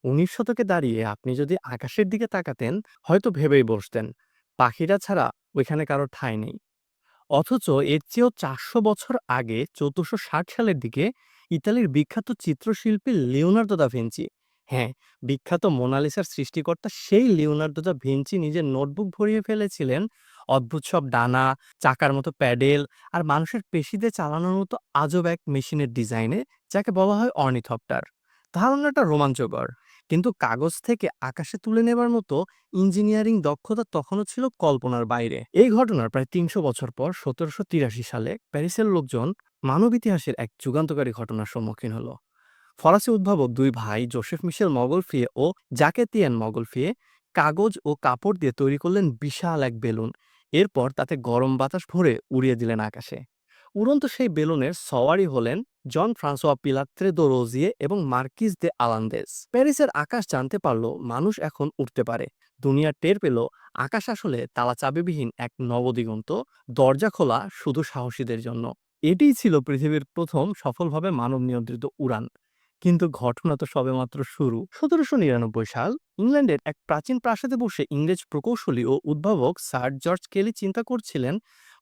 ১৯ শতকে দাঁড়িয়ে আপনি যদি আকাশের দিকে তাকাতেন, হয়তো ভেবেই বসতেন, পাখিরা ছাড়া ওইখানে কারো ঠাঁই নেই। অথচ এর চেয়েও ৪০০ বছর আগে ১৪৬০ সালের দিকে ইতালির বিখ্যাত চিত্রশিল্পী লিওনার্দো দা ভিঞ্চি, হ্যাঁ, বিখ্যাত মোনালিসার সৃষ্টিকর্তা সেই লিওনার্দো দা ভিঞ্চি নিজের নোটবুক ভরিয়ে ফেলেছিলেন অদ্ভুত সব ডানা, চাকার মতো প্যাডেল আর মানুষের পেশিতে চালানোর মতো আজব এক মেশিনের ডিজাইনে, যাকে বলা হয় অর্নিথপ্টার। ধারণাটা রোমাঞ্চকর, কিন্তু কাগজ থেকে আকাশে তুলে নেবার মতো ইঞ্জিনিয়ারিং দক্ষতা তখনও ছিল কল্পনার বাইরে। এই ঘটনার প্রায় ৩০০ বছর পর ১৭৮৩ সালে প্যারিসের লোকজন মানব ইতিহাসের এক যুগান্তকারী ঘটনার সম্মুখীন হলো। ফরাসি উদ্ভাবক দুই ভাই জোসেফ মিশেল মগলফিয়ে ও জাকেতিয়ান মগলফিয়ে কাগজ ও কাপড় দিয়ে তৈরি করলেন বিশাল এক বেলুন। এরপর তাতে গরম বাতাস ভরে উড়িয়ে দিলেন আকাশে। উড়ন্ত সেই বেলুনের সওয়ারি হলেন জন ফ্রান্সোয়া পিলাত্রে দো রোজিয়ে এবং মার্কিজ দে আলান্দেস। প্যারিসের আকাশ জানতে পারল মানুষ এখন উঠতে পারে। দুনিয়া টের পেল আকাশ আসলে তালা চাবিবিহীন এক নবদিগন্ত, দরজা খোলা শুধু সাহসীদের জন্য। এটিই ছিল পৃথিবীর প্রথম সফলভাবে মানব নিয়ন্ত্রিত উড়ান। কিন্তু ঘটনা তো সবেমাত্র শুরু। ১৭৯৯ সাল ইংল্যান্ডের এক প্রাচীন প্রাসাদে বসে ইংরেজ প্রকৌশলী ও উদ্ভাবক স্যার জর্জ কেলি চিন্তা করছিলেন,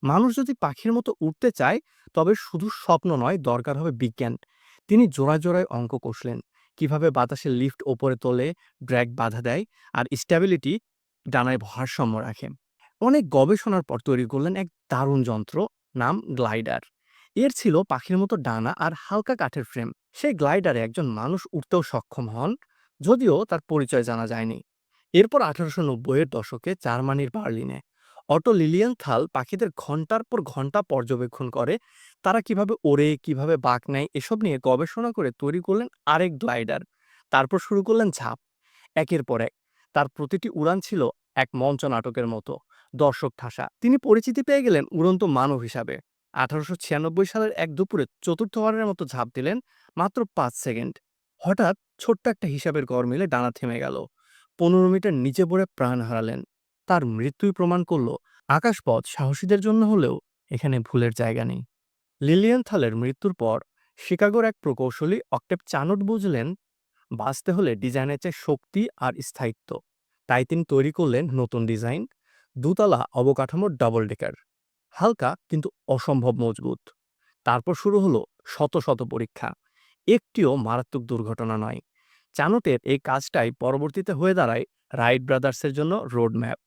মানুষ যদি পাখির মতো উঠতে চায়, তবে শুধু স্বপ্ন নয়, দরকার হবে বিজ্ঞান। তিনি জোড়ায় জোড়ায় অঙ্ক কষলেন, কিভাবে বাতাসে লিফট ওপরে তোলে, ড্র্যাগ বাধা দেয়, আর স্ট্যাবিলিটি ডানায় ভারসাম্য রাখে। অনেক গবেষণার পর তৈরি করলেন এক দারুণ যন্ত্র, নাম গ্লাইডার। এর ছিল পাখির মতো ডানা আর হালকা কাঠের ফ্রেম। সেই গ্লাইডারে একজন মানুষ উঠতেও সক্ষম হন, যদিও তার পরিচয় জানা যায়নি। এরপর ১৮৯০-এর দশকে জার্মানির বার্লিনে অটো লিলিয়েনথাল পাখিদের ঘন্টার পর ঘন্টা পর্যবেক্ষণ করে, তারা কিভাবে ওড়ে, কিভাবে বাঁক নেয়, এসব নিয়ে গবেষণা করে তৈরি করলেন আরেক গ্লাইডার। তারপর শুরু করলেন ঝাঁপ, একের পর এক। তার প্রতিটি উড়ান ছিল এক মঞ্চ নাটকের মতো, দর্শক ঠাসা। তিনি পরিচিতি পেয়ে গেলেন উড়ন্ত মানব হিসাবে। ১৮৯৬ সালের এক দুপুরে চতুর্থবারের মতো ঝাঁপ দিলেন, মাত্র ৫ সেকেন্ড। হঠাৎ ছোট্ট একটা হিসাবের গড় মিলে ডানা থেমে গেল। ১৫ মিটার নিচে পড়ে প্রাণ হারালেন। তার মৃত্যুই প্রমাণ করল, আকাশপথ সাহসীদের জন্য হলেও এখানে ভুলের জায়গা নেই। লিলিয়েনথালের মৃত্যুর পর শিকাগোর এক প্রকৌশলী অক্টেভ চানট বুঝলেন, বাঁচতে হলে ডিজাইনের চেয়ে শক্তি আর স্থায়িত্ব। তাই তিনি তৈরি করলেন নতুন ডিজাইন, দুতলা অবকাঠামোর ডাবল ডেকার, হালকা কিন্তু অসম্ভব মজবুত। তারপর শুরু হলো শত শত পরীক্ষা, একটিও মারাত্মক দুর্ঘটনা নয়। চানটের এই কাজটাই পরবর্তীতে হয়ে দাঁড়ায় রাইট ব্রাদার্সের জন্য রোড ম্যাপ।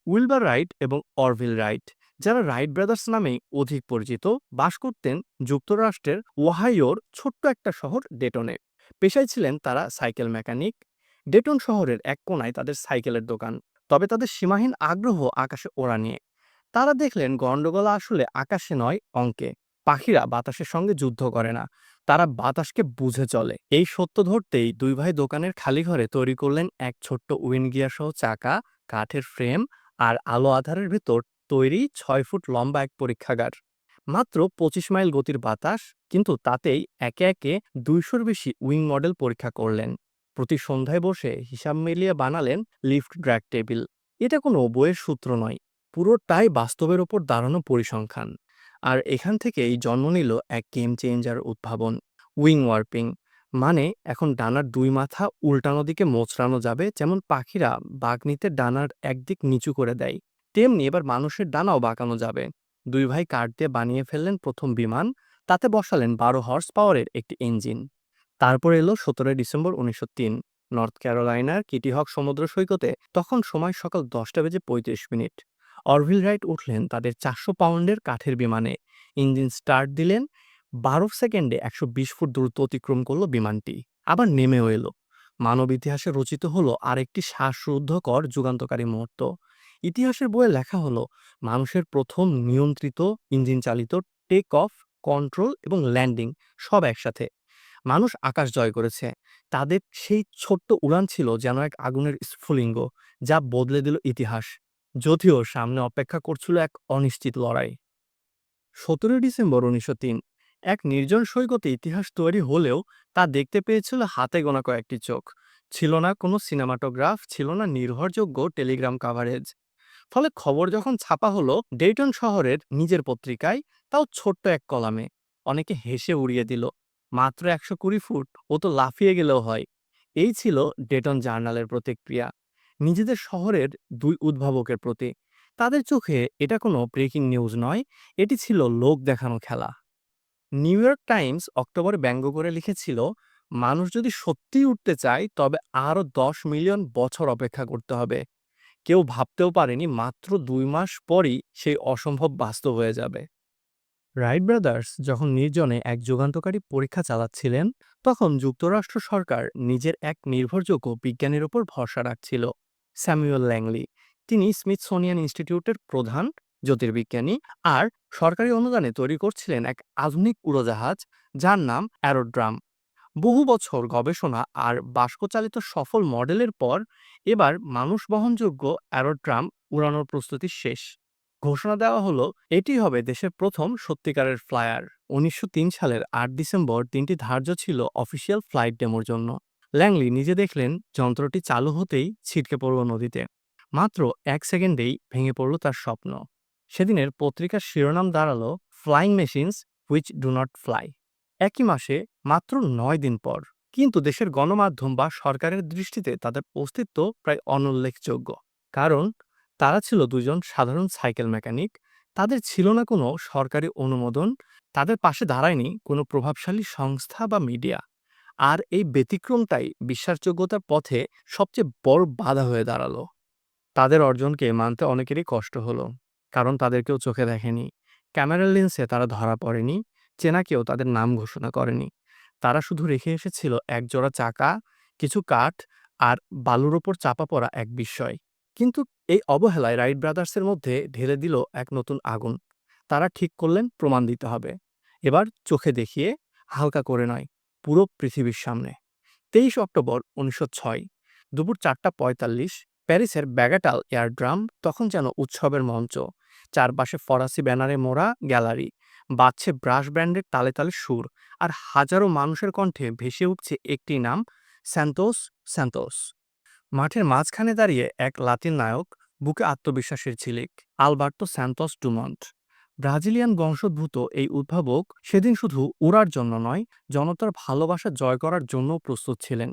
উইলবার রাইট এবং অরভিল রাইট, যারা রাইট ব্রাদার্স নামেই অধিক পরিচিত, বাস করতেন যুক্তরাষ্ট্রের ওহাইওর ছোট্ট একটা শহর ডেটনে। পেশায় ছিলেন তারা সাইকেল মেকানিক। ডেটন শহরের এক কোনায় তাদের সাইকেলের দোকান। তবে তাদের সীমাহীন আগ্রহ আকাশে ওড়া নিয়ে। তারা দেখলেন গন্ডগোল আসলে আকাশে নয়, অঙ্কে। পাখিরা বাতাসের সঙ্গে যুদ্ধ করে না, তারা বাতাসকে বুঝে চলে। এই সত্য ধরতেই দুই ভাই দোকানের খালি ঘরে তৈরি করলেন এক ছোট্ট উইন্ড গিয়ার সহ চাকা, কাঠের ফ্রেম আর আলো আধারের ভেতর তৈরি ৬ ফুট লম্বা এক পরীক্ষাগার। মাত্র ২৫ মাইল গতির বাতাস, কিন্তু তাতেই একে একে ২০০-র বেশি উইং মডেল পরীক্ষা করলেন। প্রতি সন্ধ্যায় বসে হিসাব মিলিয়ে বানালেন লিফট ড্র্যাগ টেবিল। এটা কোনো বইয়ের সূত্র নয়, পুরোটাই বাস্তবের ওপর দাঁড়ানো পরিসংখ্যান। আর এখান থেকেই জন্ম নিল এক গেম চেঞ্জার উদ্ভাবন, উইং ওয়ার্পিং। মানে এখন ডানার দুই মাথা উল্টানো দিকে মোচড়ানো যাবে, যেমন পাখিরা বাঁক নিতে ডানার একদিক নিচু করে দেয়, তেমনি এবার মানুষের ডানাও বাঁকানো যাবে। দুই ভাই কাঠ দিয়ে বানিয়ে ফেললেন প্রথম বিমান, তাতে বসালেন ১২ হর্স পাওয়ারের একটি ইঞ্জিন। তারপর এলো ১৭ ডিসেম্বর ১৯০৩, নর্থ ক্যারোলাইনার কিটি হক সমুদ্র সৈকতে। তখন সময় সকাল ১০টা বেজে ৩৫ মিনিট। অরভিল রাইট উঠলেন তাদের ৪০০ পাউন্ডের কাঠের বিমানে। ইঞ্জিন স্টার্ট দিলেন, ১২ সেকেন্ডে ১২০ ফুট দূরত্ব অতিক্রম করলো বিমানটি। আবার নেমেও এলো। মানব ইতিহাসে রচিত হলো আরেকটি শ্বাসরুদ্ধকর যুগান্তকারী মুহূর্ত। ইতিহাসের বইয়ে লেখা হলো মানুষের প্রথম নিয়ন্ত্রিত ইঞ্জিন চালিত টেক অফ, কন্ট্রোল এবং ল্যান্ডিং, সব একসাথে। মানুষ আকাশ জয় করেছে। তাদের সেই ছোট্ট উড়ান ছিল যেন এক আগুনের স্ফুলিঙ্গ, যা বদলে দিল ইতিহাস। যদিও সামনে অপেক্ষা করছিল এক অনিশ্চিত লড়াই। ১৭ ডিসেম্বর ১৯০৩, এক নির্জন সৈকতে ইতিহাস তৈরি হলেও তা দেখতে পেয়েছিল হাতে গোনা কয়েকটি চোখ। ছিল না কোনো সিনেমাটোগ্রাফ, ছিল না নির্ভরযোগ্য টেলিগ্রাম কাভারেজ। ফলে খবর যখন ছাপা হলো ডেইটন শহরের নিজের পত্রিকায়, তাও ছোট্ট এক কলামে, অনেকে হেসে উড়িয়ে দিল, মাত্র ১২০ ফুট, ও তো লাফিয়ে গেলেও হয়। এই ছিল ডেটন জার্নালের প্রতিক্রিয়া নিজেদের শহরের দুই উদ্ভাবকের প্রতি। তাদের চোখে এটা কোনো ব্রেকিং নিউজ নয়, এটি ছিল লোক দেখানো খেলা। নিউ ইয়র্ক টাইমস অক্টোবরে ব্যঙ্গ করে লিখেছিল, মানুষ যদি সত্যিই উঠতে চায় তবে আরও 10 মিলিয়ন বছর অপেক্ষা করতে হবে। কেউ ভাবতেও পারেনি মাত্র 2 মাস পরই সেই অসম্ভব বাস্তব হয়ে যাবে। রাইট ব্রাদার্স যখন নির্জনে এক যুগান্তকারী পরীক্ষা চালাচ্ছিলেন, তখন যুক্তরাষ্ট্র সরকার নিজের এক নির্ভরযোগ্য বিজ্ঞানীর ওপর ভরসা রাখছিল, স্যামুয়েল ল্যাংলি। তিনি স্মিথসোনিয়ান ইনস্টিটিউটের প্রধান জ্যোতির্বিজ্ঞানী, আর সরকারি অনুদানে তৈরি করছিলেন এক আধুনিক উড়োজাহাজ যার নাম অ্যারোড্রাম। বহু বছর গবেষণা আর বাষ্পচালিত সফল মডেলের পর এবার মানুষ বহনযোগ্য অ্যারোড্রাম উড়ানোর প্রস্তুতি শেষ। ঘোষণা দেওয়া হলো এটি হবে দেশের প্রথম সত্যিকারের ফ্লায়ার। ১৯০৩ সালের ৮ ডিসেম্বর দিনটি ধার্য ছিল অফিসিয়াল ফ্লাইট ডেমোর জন্য। ল্যাংলি নিজে দেখলেন যন্ত্রটি চালু হতেই ছিটকে পড়ল নদীতে। মাত্র ১ সেকেন্ডেই ভেঙে পড়ল তার স্বপ্ন। সেদিনের পত্রিকার শিরোনাম দাঁড়ালো, flying machines which do not fly. একই মাসে, মাত্র ৯ দিন পর। কিন্তু দেশের গণমাধ্যম বা সরকারের দৃষ্টিতে তাদের অস্তিত্ব প্রায় অনুল্লেখযোগ্য। কারণ তারা ছিল দুজন সাধারণ সাইকেল মেকানিক। তাদের ছিল না কোনো সরকারি অনুমোদন, তাদের পাশে দাঁড়ায়নি কোনো প্রভাবশালী সংস্থা বা মিডিয়া। আর এই ব্যতিক্রমটাই বিশ্বাসযোগ্যতার পথে সবচেয়ে বড় বাধা হয়ে দাঁড়ালো। তাদের অর্জনকে মানতে অনেকেরই কষ্ট হলো, কারণ তাদের কেউ চোখে দেখেনি, ক্যামেরার লেন্সে তারা ধরা পড়েনি, চেনা কেউ তাদের নাম ঘোষণা করেনি। তারা শুধু রেখে এসেছিল একজোড়া চাকা, কিছু কাঠ, আর বালুর ওপর চাপা পড়া এক বিস্ময়। কিন্তু এই অবহেলায় রাইট ব্রাদার্সের মধ্যে ঢেলে দিল এক নতুন আগুন। তারা ঠিক করলেন প্রমাণ দিতে হবে, এবার চোখে দেখিয়ে, হালকা করে নয়, পুরো পৃথিবীর সামনে। ২৩ অক্টোবর ১৯০৬ দুপুর ৪:৪৫, প্যারিসের ব্যাগাটাল এয়ারড্রাম তখন যেন উৎসবের মঞ্চ। চারপাশে ফরাসি ব্যানারে মোড়া গ্যালারি, বাজছে ব্রাশ ব্যান্ডের তালে তালে সুর, আর হাজারো মানুষের কণ্ঠে ভেসে উঠছে একটি নাম, স্যান্তোস, স্যান্তোস। মাঠের মাঝখানে দাঁড়িয়ে এক লাতিন নায়ক, বুকে আত্মবিশ্বাসের ঝিলিক, আলবার্তো স্যান্তোস ডুমন্ট। ব্রাজিলিয়ান বংশোদ্ভূত এই উদ্ভাবক সেদিন শুধু উড়ার জন্য নয়, জনতার ভালোবাসা জয় করার জন্যও প্রস্তুত ছিলেন।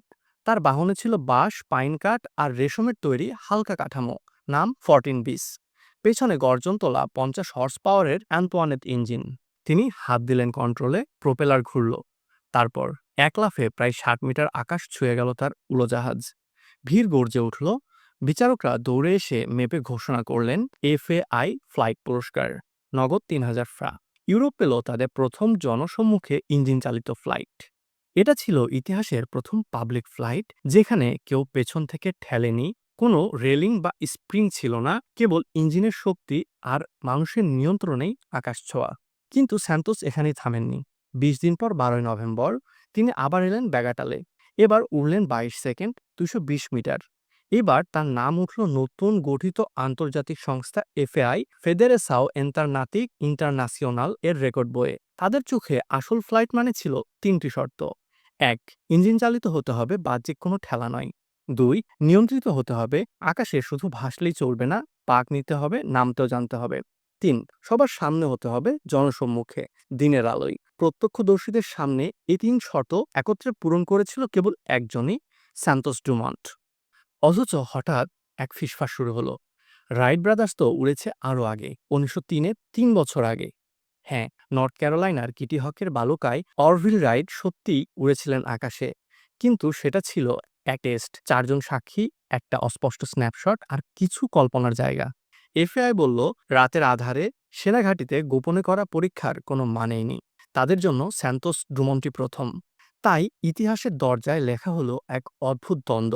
তার বাহনে ছিল বাঁশ, পাইন কাঠ আর রেশমের তৈরি হালকা কাঠামো, নাম 14 বিস। পেছনে গর্জন তোলা 50 হর্স পাওয়ারের অ্যান্তোয়ানেট ইঞ্জিন। তিনি হাত দিলেন কন্ট্রোলে, প্রোপেলার ঘুরল। তারপর এক লাফে প্রায় 60 মিটার আকাশ ছুঁয়ে গেল তার উড়োজাহাজ। ভিড় গর্জে উঠল। বিচারকরা দৌড়ে এসে মেপে ঘোষণা করলেন FAI ফ্লাইট পুরস্কার, নগদ ৩,০০০ ফ্রা। ইউরোপ পেল তাদের প্রথম জনসম্মুখে ইঞ্জিন চালিত ফ্লাইট। এটা ছিল ইতিহাসের প্রথম পাবলিক ফ্লাইট যেখানে কেউ পেছন থেকে ঠেলেনি, কোনো রেলিং বা স্প্রিং ছিল না, কেবল ইঞ্জিনের শক্তি আর মানুষের নিয়ন্ত্রণেই আকাশ ছোঁয়া। কিন্তু স্যান্তোস এখানেই থামেননি। ২০ দিন পর ১২ নভেম্বর তিনি আবার এলেন ব্যাগাটালে। এবার উড়লেন ২২ সেকেন্ড, ২২০ মিটার। এবার তার নাম উঠল নতুন গঠিত আন্তর্জাতিক সংস্থা FAI, ফেডারেসাও এন্টারনাতিক ইন্টারন্যাসিওনাল এর রেকর্ড বইয়ে। তাদের চোখে আসল ফ্লাইট মানে ছিল ৩টি শর্ত। ১. ইঞ্জিন চালিত হতে হবে, বাহ্যিক কোনো ঠেলা নয়। ২. নিয়ন্ত্রিত হতে হবে, আকাশে শুধু ভাসলেই চলবে না, পাক নিতে হবে, নামতেও জানতে হবে। ৩. সবার সামনে হতে হবে, জনসম্মুখে, দিনের আলোয়। প্রত্যক্ষদর্শীদের সামনে এই ৩ শর্ত একত্রে পূরণ করেছিল কেবল একজনই, স্যান্তোস ডুমন্ট। অথচ হঠাৎ এক ফিসফাস শুরু হলো। রাইট ব্রাদার্স তো উড়েছে আরও আগে, ১৯০৩-এ, ৩ বছর আগে। হ্যাঁ, নর্থ ক্যারোলাইনার কিটি হকের বালুকায় অরভিল রাইট সত্যিই উড়েছিলেন আকাশে। কিন্তু সেটা ছিল এক টেস্ট, ৪ জন সাক্ষী, একটা অস্পষ্ট স্ন্যাপশট আর কিছু কল্পনার জায়গা। FAI বলল, রাতের আধারে সেনাঘাঁটিতে গোপনে করা পরীক্ষার কোনো মানেই নেই। তাদের জন্য স্যান্তোস ডুমন্টই প্রথম। তাই ইতিহাসের দরজায় লেখা হলো এক অদ্ভুত দ্বন্দ্ব।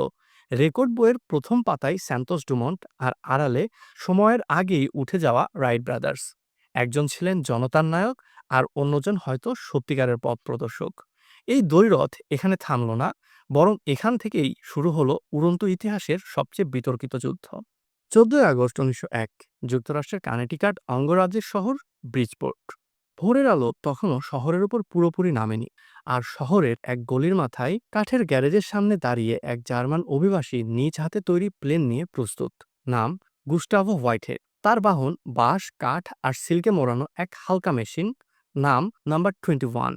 রেকর্ড বইয়ের প্রথম পাতায় স্যান্তোস ডুমন্ট, আর আড়ালে সময়ের আগেই উঠে যাওয়া রাইট ব্রাদার্স। একজন ছিলেন জনতার নায়ক, আর অন্যজন হয়তো সত্যিকারের পথ প্রদর্শক। এই দ্বৈরথ এখানে থামল না, বরং এখান থেকেই শুরু হলো উড়ন্ত ইতিহাসের সবচেয়ে বিতর্কিত যুদ্ধ। ১৪ আগস্ট ১৯০১ যুক্তরাষ্ট্রের কানেটিকাট অঙ্গরাজ্যের শহর ব্রিজপোর্ট। ভোরের আলো তখনও শহরের উপর পুরোপুরি নামেনি, আর শহরের এক গলির মাথায় কাঠের গ্যারেজের সামনে দাঁড়িয়ে এক জার্মান অভিবাসী নিজ হাতে তৈরি প্লেন নিয়ে প্রস্তুত। নাম গুস্টাভো হোয়াইটহেড। তার বাহন বাঁশ, কাঠ আর সিল্কে মোড়ানো এক হালকা মেশিন, নাম নাম্বার 21।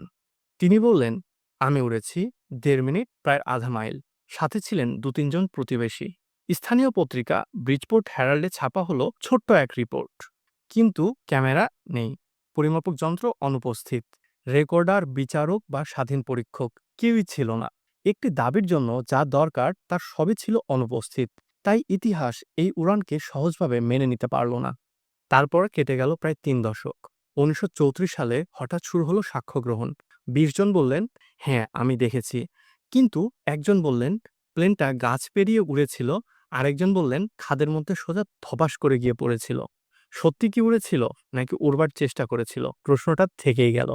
তিনি বললেন, আমি উড়েছি ১.৫ মিনিট, প্রায় আধা মাইল। সাথে ছিলেন ২-৩ জন প্রতিবেশী। স্থানীয় পত্রিকা ব্রিজপোর্ট হেরাল্ডে ছাপা হলো ছোট্ট এক রিপোর্ট। কিন্তু ক্যামেরা নেই, পরিমাপক যন্ত্র অনুপস্থিত, রেকর্ডার, বিচারক বা স্বাধীন পরীক্ষক কেউই ছিল না। একটি দাবির জন্য যা দরকার তার সবই ছিল অনুপস্থিত। তাই ইতিহাস এই উড়ানকে সহজভাবে মেনে নিতে পারল না। তারপর কেটে গেল প্রায় ৩ দশক। ১৯৩৪ সালে হঠাৎ শুরু হলো সাক্ষ্য গ্রহণ। ২০ জন বললেন, হ্যাঁ আমি দেখেছি। কিন্তু একজন বললেন প্লেনটা গাছ পেরিয়ে উড়েছিল, আরেকজন বললেন খাদের মধ্যে সোজা ধপাস করে গিয়ে পড়েছিল। সত্যি কি উড়েছিল নাকি উড়বার চেষ্টা করেছিল, প্রশ্নটা থেকেই গেল।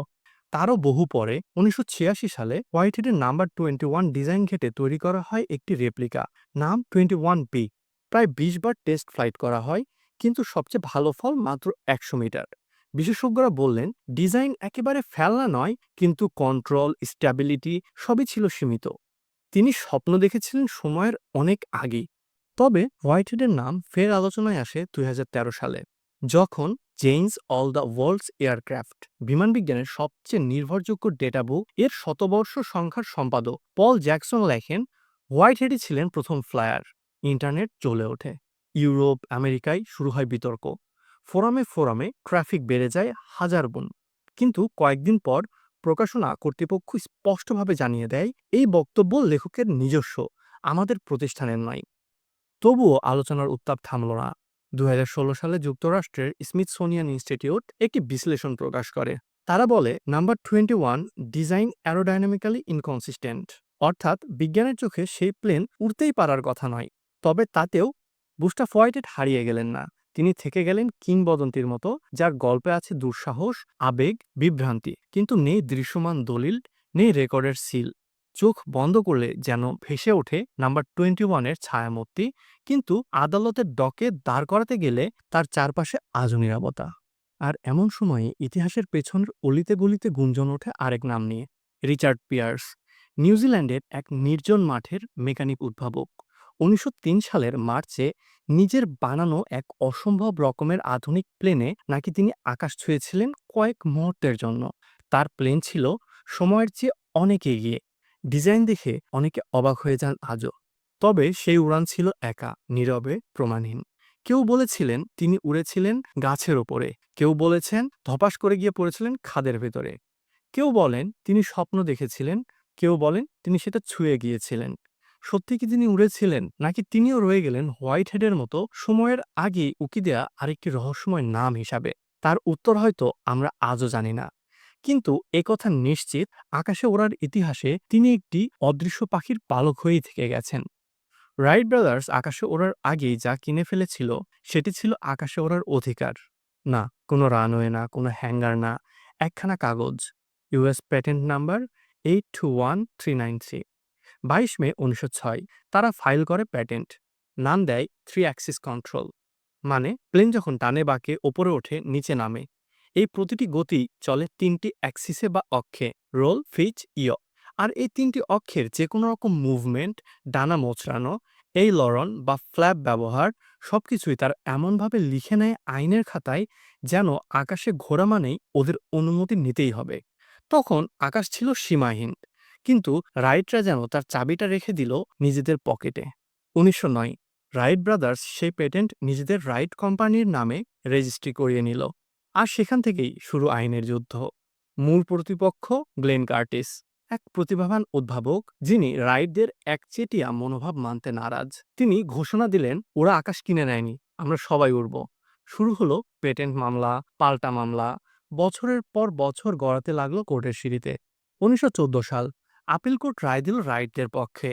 তারও বহু পরে ১৯৮৬ সালে হোয়াইটহেডের নাম্বার 21 ডিজাইন ঘেটে তৈরি করা হয় একটি রেপ্লিকা, নাম 21B। প্রায় ২০ বার টেস্ট ফ্লাইট করা হয়, কিন্তু সবচেয়ে ভালো ফল মাত্র ১০০ মিটার। বিশেষজ্ঞরা বললেন ডিজাইন একেবারে ফেলনা নয়, কিন্তু কন্ট্রোল, স্ট্যাবিলিটি সবই ছিল সীমিত। তিনি স্বপ্ন দেখেছিলেন সময়ের অনেক আগেই। তবে হোয়াইটহেডের নাম ফের আলোচনায় আসে ২০১৩ সালে, যখন Jane's all the world's aircraft, বিমানবিজ্ঞানের সবচেয়ে নির্ভরযোগ্য ডেটা বুক এর শতবর্ষ সংখ্যার সম্পাদক পল জ্যাকসন লেখেন, হোয়াইটহেডই ছিলেন প্রথম ফ্লায়ার। ইন্টারনেট জ্বলে ওঠে। ইউরোপ, আমেরিকায় শুরু হয় বিতর্ক। ফোরামে ফোরামে ট্রাফিক বেড়ে যায় হাজার গুণ। কিন্তু কয়েকদিন পর প্রকাশনা কর্তৃপক্ষ স্পষ্টভাবে জানিয়ে দেয় এই বক্তব্য লেখকের নিজস্ব, আমাদের প্রতিষ্ঠানের নয়। তবুও আলোচনার উত্তাপ থামল না। ২০১৬ সালে যুক্তরাষ্ট্রের স্মিথসোনিয়ান ইনস্টিটিউট একটি বিশ্লেষণ প্রকাশ করে। তারা বলে নাম্বার 21 ডিজাইন অ্যারোডাইনামিক্যালি ইনকনসিস্টেন্ট, অর্থাৎ বিজ্ঞানের চোখে সেই প্লেন উড়তেই পারার কথা নয়। তবে তাতেও গুস্টাভ হোয়াইটহেড হারিয়ে গেলেন না। তিনি থেকে গেলেন কিংবদন্তির মতো, যার গল্পে আছে দুঃসাহস, আবেগ, বিভ্রান্তি, কিন্তু নেই দৃশ্যমান দলিল, নেই রেকর্ডের সিল। চোখ বন্ধ করলে যেন ভেসে ওঠে নাম্বার 21-এর ছায়ামূর্তি, কিন্তু আদালতের ডকে দাঁড় করাতে গেলে তার চারপাশে আজও নীরবতা। আর এমন সময়ে ইতিহাসের পেছনের অলিতে গলিতে গুঞ্জন ওঠে আরেক নাম নিয়ে, রিচার্ড পিয়ার্স, নিউজিল্যান্ডের এক নির্জন মাঠের মেকানিক উদ্ভাবক। ১৯০৩ সালের মার্চে নিজের বানানো এক অসম্ভব রকমের আধুনিক প্লেনে নাকি তিনি আকাশ ছুঁয়েছিলেন কয়েক মুহূর্তের জন্য। তার প্লেন ছিল সময়ের চেয়ে অনেক এগিয়ে। ডিজাইন দেখে অনেকে অবাক হয়ে যান আজও। তবে সেই উড়ান ছিল একা, নীরবে, প্রমাণহীন। কেউ বলেছিলেন তিনি উড়েছিলেন গাছের ওপরে, কেউ বলেছেন ধপাস করে গিয়ে পড়েছিলেন খাদের ভেতরে, কেউ বলেন তিনি স্বপ্ন দেখেছিলেন, কেউ বলেন তিনি সেটা ছুঁয়ে গিয়েছিলেন। সত্যি কি তিনি উড়েছিলেন, নাকি তিনিও রয়ে গেলেন হোয়াইটহেডের মতো সময়ের আগেই উকি দেয়া আরেকটি রহস্যময় নাম হিসাবে? তার উত্তর হয়তো আমরা আজও জানি না। কিন্তু একথা নিশ্চিত, আকাশে ওড়ার ইতিহাসে তিনি একটি অদৃশ্য পাখির পালক হয়েই থেকে গেছেন। রাইট ব্রাদার্স আকাশে ওড়ার আগেই যা কিনে ফেলেছিল সেটি ছিল আকাশে ওড়ার অধিকার। না কোনো রানওয়ে, না কোনো হ্যাঙ্গার, না একখানা কাগজ। US patent number 821393। ২২ মে ১৯০৬ তারা ফাইল করে প্যাটেন্ট। নাম দেয় 3 অ্যাক্সিস কন্ট্রোল, মানে প্লেন যখন ডানে বাঁকে ওপরে ওঠে নিচে নামে, এই প্রতিটি গতি চলে ৩টি অ্যাক্সিসে বা অক্ষে, রোল, ফিচ, ইয়। আর এই ৩টি অক্ষের যে কোনো রকম মুভমেন্ট, ডানা মোচড়ানো, এই লরন বা ফ্ল্যাপ ব্যবহার, সবকিছুই তার এমনভাবে লিখে নেয় আইনের খাতায়, যেন আকাশে ঘোরা মানেই ওদের অনুমতি নিতেই হবে। তখন আকাশ ছিল সীমাহীন, কিন্তু রাইটরা যেন তার চাবিটা রেখে দিল নিজেদের পকেটে। ১৯০৯ রাইট ব্রাদার্স সেই পেটেন্ট নিজেদের রাইট কোম্পানির নামে রেজিস্ট্রি করিয়ে নিল। আর সেখান থেকেই শুরু আইনের যুদ্ধ। মূল প্রতিপক্ষ গ্লেন কার্টিস, এক প্রতিভাবান উদ্ভাবক যিনি রাইটদের একচেটিয়া মনোভাব মানতে নারাজ। তিনি ঘোষণা দিলেন ওরা আকাশ কিনে নেয়নি, আমরা সবাই উড়ব। শুরু হলো পেটেন্ট মামলা, পাল্টা মামলা, বছরের পর বছর গড়াতে লাগলো কোর্টের সিঁড়িতে। ১৯১৪ সাল আপিল কোর্ট রায় দিল রাইটদের পক্ষে।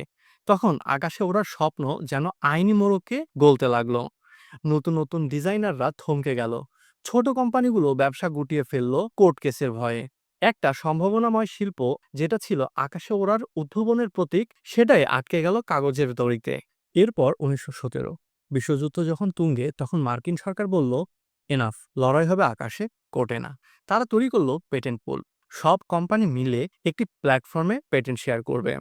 তখন আকাশে ওড়ার স্বপ্ন যেন আইনি মোড়কে গলতে লাগলো। নতুন নতুন ডিজাইনাররা থমকে গেল। ছোট কোম্পানিগুলো ব্যবসা গুটিয়ে ফেললো কোর্ট কেসের ভয়ে। একটা সম্ভাবনাময় শিল্প, যেটা ছিল আকাশে ওড়ার উদ্ভাবনের প্রতীক, সেটাই আটকে গেল কাগজের দড়িতে। এরপর ১৯১৭ বিশ্বযুদ্ধ যখন তুঙ্গে, তখন মার্কিন সরকার বলল এনাফ, লড়াই হবে আকাশে, কোর্টে না। তারা তৈরি করলো পেটেন্ট পুল। সব কোম্পানি মিলে একটি প্ল্যাটফর্মে পেটেন্ট শেয়ার করবে।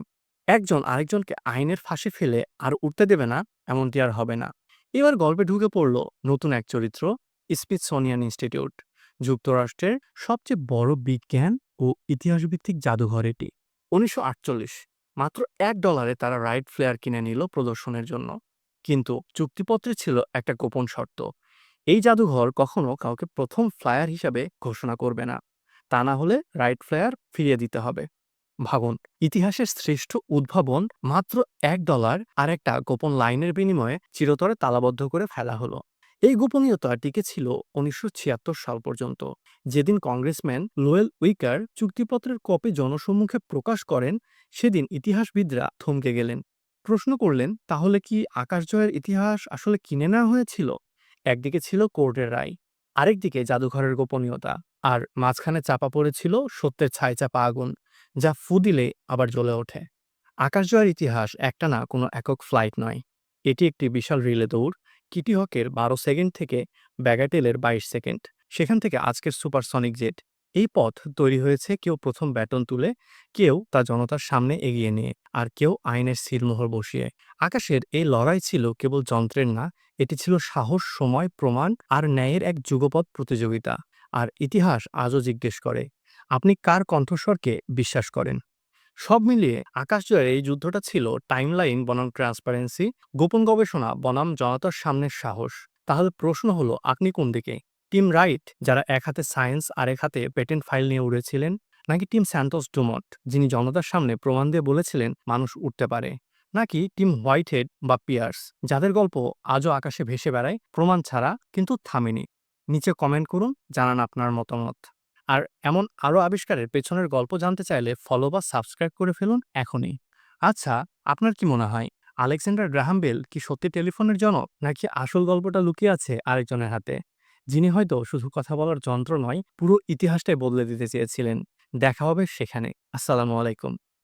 একজন আরেকজনকে আইনের ফাঁসে ফেলে আর উঠতে দেবে না, এমনটি আর হবে না। এবার গল্পে ঢুকে পড়ল নতুন এক চরিত্র, স্মিথসোনিয়ান ইনস্টিটিউট, যুক্তরাষ্ট্রের সবচেয়ে বড় বিজ্ঞান ও ইতিহাসভিত্তিক জাদুঘর এটি। ১৯৪৮ মাত্র $1 তারা রাইট ফ্লেয়ার কিনে নিল প্রদর্শনের জন্য। কিন্তু চুক্তিপত্রে ছিল একটা গোপন শর্ত। এই জাদুঘর কখনো কাউকে প্রথম ফ্লায়ার হিসাবে ঘোষণা করবে না। তা না হলে রাইট ফ্লায়ার ফিরিয়ে দিতে হবে। ভাবুন, ইতিহাসের শ্রেষ্ঠ উদ্ভাবন মাত্র $1 আর একটা গোপন লাইনের বিনিময়ে চিরতরে তালাবদ্ধ করে ফেলা হলো। এই গোপনীয়তা টিকে ছিল 1976 সাল পর্যন্ত, যেদিন কংগ্রেসম্যান লোয়েল উইকার চুক্তিপত্রের কপি জনসম্মুখে প্রকাশ করেন। সেদিন ইতিহাসবিদরা থমকে গেলেন। প্রশ্ন করলেন, তাহলে কি আকাশ জয়ের ইতিহাস আসলে কিনে নেওয়া হয়েছিল? একদিকে ছিল কোর্টের রায়, আরেকদিকে জাদুঘরের গোপনীয়তা, আর মাঝখানে চাপা পড়েছিল সত্যের ছাইচাপা আগুন, যা ফু দিলে আবার জ্বলে ওঠে। আকাশ জয়ের ইতিহাস একটা না কোনো একক ফ্লাইট নয়। এটি একটি বিশাল রিলে দৌড়। কিটি হকের 12 সেকেন্ড থেকে ব্যাগাটেলের 22 সেকেন্ড, সেখান থেকে আজকের সুপারসনিক জেট। এই পথ তৈরি হয়েছে কেউ প্রথম ব্যাটন তুলে, কেউ তা জনতার সামনে এগিয়ে নিয়ে, আর কেউ আইনের সিলমোহর বসিয়ে। আকাশের এই লড়াই ছিল কেবল যন্ত্রের না, এটি ছিল সাহস, সময়, প্রমাণ আর ন্যায়ের এক যুগপৎ প্রতিযোগিতা। আর ইতিহাস আজও জিজ্ঞেস করে, আপনি কার কণ্ঠস্বরকে বিশ্বাস করেন? সব মিলিয়ে আকাশ জয়ের এই যুদ্ধটা ছিল টাইমলাইন বনাম ট্রান্সপারেন্সি, গোপন গবেষণা বনাম জনতার সামনের সাহস। তাহলে প্রশ্ন হলো, আপনি কোন দিকে? টিম রাইট, যারা এক হাতে সায়েন্স আর এক হাতে পেটেন্ট ফাইল নিয়ে উড়েছিলেন, নাকি টিম স্যান্টোস ডুমট, যিনি জনতার সামনে প্রমাণ দিয়ে বলেছিলেন মানুষ উঠতে পারে? নাকি টিম হোয়াইটহেড বা পিয়ার্স, যাদের গল্প আজও আকাশে ভেসে বেড়ায় প্রমাণ ছাড়া, কিন্তু থামেনি? নিচে কমেন্ট করুন, জানান আপনার মতামত। আর এমন আরও আবিষ্কারের পেছনের গল্প জানতে চাইলে ফলো বা সাবস্ক্রাইব করে ফেলুন এখনই। আচ্ছা, আপনার কি মনে হয়, আলেকজান্ডার গ্রাহাম বেল কি সত্যি টেলিফোনের জনক, নাকি আসল গল্পটা লুকিয়ে আছে আরেকজনের হাতে, যিনি হয়তো শুধু কথা বলার যন্ত্র নয়, পুরো ইতিহাসটাই বদলে দিতে চেয়েছিলেন? দেখা হবে সেখানে। আসসালামু আলাইকুম।